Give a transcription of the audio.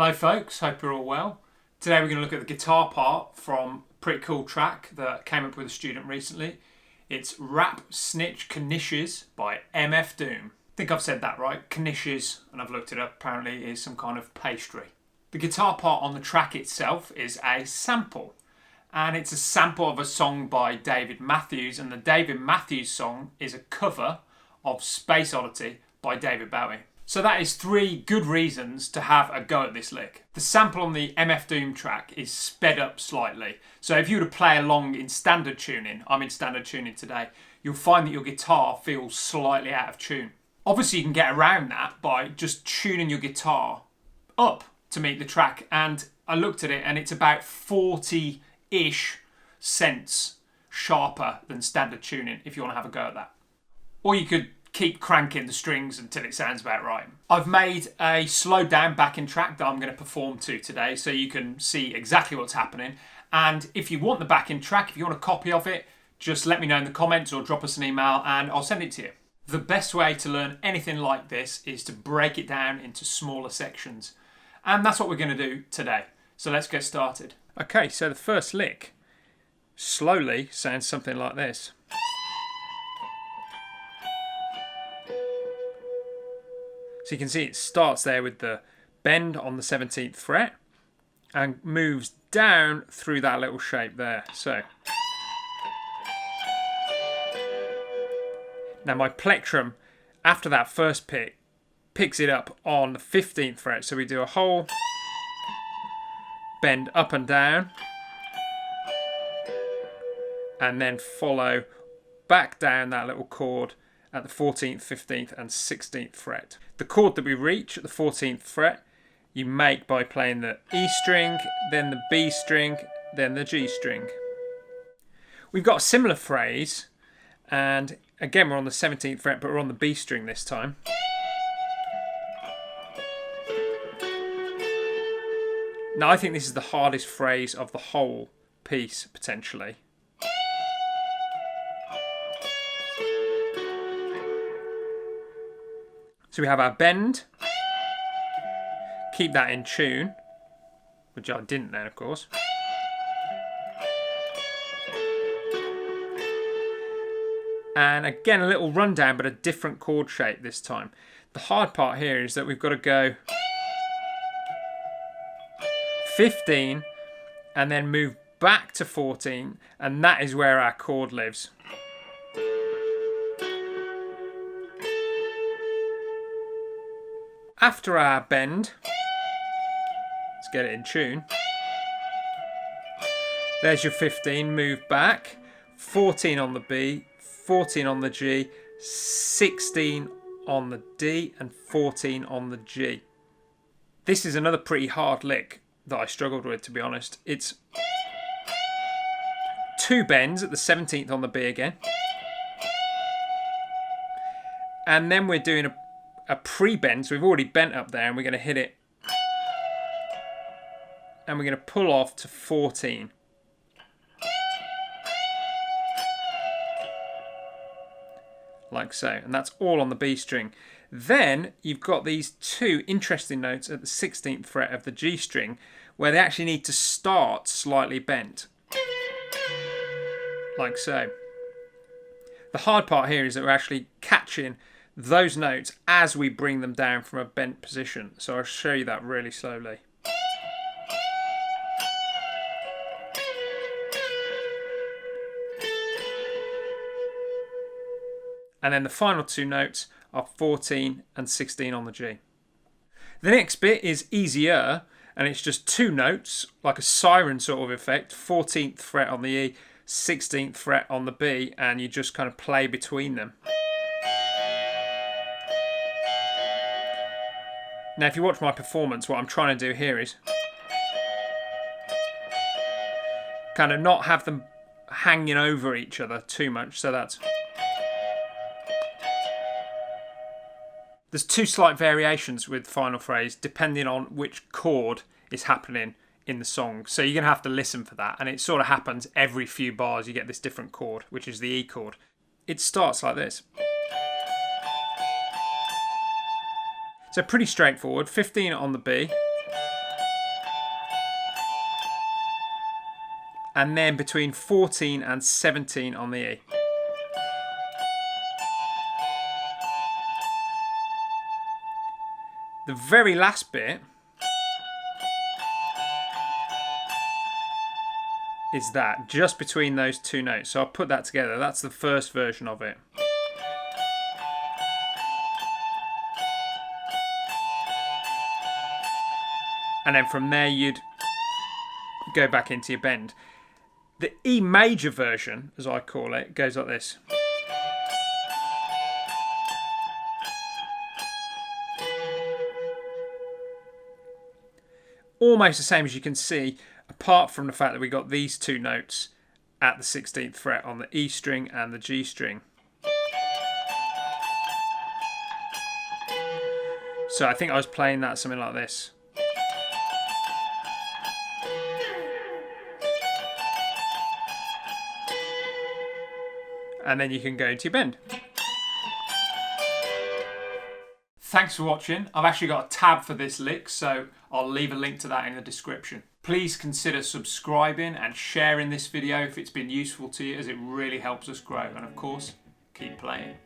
Hello folks, hope you're all well. Today we're going to look at the guitar part from a pretty cool track that came up with a student recently. It's Rapp, Snitch, Knishes by MF Doom. I think I've said that right. Knishes, and I've looked it up, apparently is some kind of pastry. The guitar part on the track itself is a sample. And it's a sample of a song by David Matthews, and the David Matthews song is a cover of Space Oddity by David Bowie. So that is 3 good reasons to have a go at this lick. The sample on the MF Doom track is sped up slightly. So if you were to play along in standard tuning, I'm in standard tuning today, you'll find that your guitar feels slightly out of tune. Obviously you can get around that by just tuning your guitar up to meet the track. And I looked at it and it's about 40-ish cents sharper than standard tuning if you want to have a go at that. Or you could keep cranking the strings until it sounds about right. I've made a slowed down backing track that I'm going to perform to today so you can see exactly what's happening. And if you want the backing track, if you want a copy of it, just let me know in the comments or drop us an email and I'll send it to you. The best way to learn anything like this is to break it down into smaller sections. And that's what we're going to do today. So let's get started. Okay, so the first lick slowly sounds something like this. So you can see it starts there with the bend on the 17th fret and moves down through that little shape there. So now my plectrum, after that first pick, picks it up on the 15th fret. So we do a whole bend up and down and then follow back down that little chord at the 14th, 15th and 16th fret. The chord that we reach at the 14th fret, you make by playing the E string, then the B string, then the G string. We've got a similar phrase, and again we're on the 17th fret, but we're on the B string this time. Now I think this is the hardest phrase of the whole piece, potentially. So we have our bend, keep that in tune, which I didn't then of course. And again a little rundown but a different chord shape this time. The hard part here is that we've got to go 15 and then move back to 14, and that is where our chord lives. After our bend, let's get it in tune. There's your 15, move back, 14 on the B, 14 on the G, 16 on the D and 14 on the G. This is another pretty hard lick that I struggled with, to be honest. It's 2 bends at the 17th on the B again. And then we're doing a pre-bend, so we've already bent up there and we're going to hit it and we're going to pull off to 14. Like so, and that's all on the B string. Then you've got these 2 interesting notes at the 16th fret of the G string where they actually need to start slightly bent. Like so. The hard part here is that we're actually catching those notes as we bring them down from a bent position. So I'll show you that really slowly. And then the final 2 notes are 14 and 16 on the G. The next bit is easier, and it's just 2 notes, like a siren sort of effect, 14th fret on the E, 16th fret on the B, and you just kind of play between them. Now if you watch my performance, what I'm trying to do here is kind of not have them hanging over each other too much, so that's... There's 2 slight variations with final phrase depending on which chord is happening in the song. So you're going to have to listen for that. And it sort of happens every few bars you get this different chord, which is the E chord. It starts like this. So pretty straightforward. 15 on the B, and then between 14 and 17 on the E. The very last bit is that, just between those two notes. So I'll put that together. That's the first version of it. And then from there you'd go back into your bend. The E major version, as I call it, goes like this. Almost the same, as you can see, apart from the fact that we got these two notes at the 16th fret on the E string and the G string. So I think I was playing that something like this. And then you can go into your bend. Thanks for watching. I've actually got a tab for this lick, so I'll leave a link to that in the description. Please consider subscribing and sharing this video if it's been useful to you, as it really helps us grow. And of course, keep playing.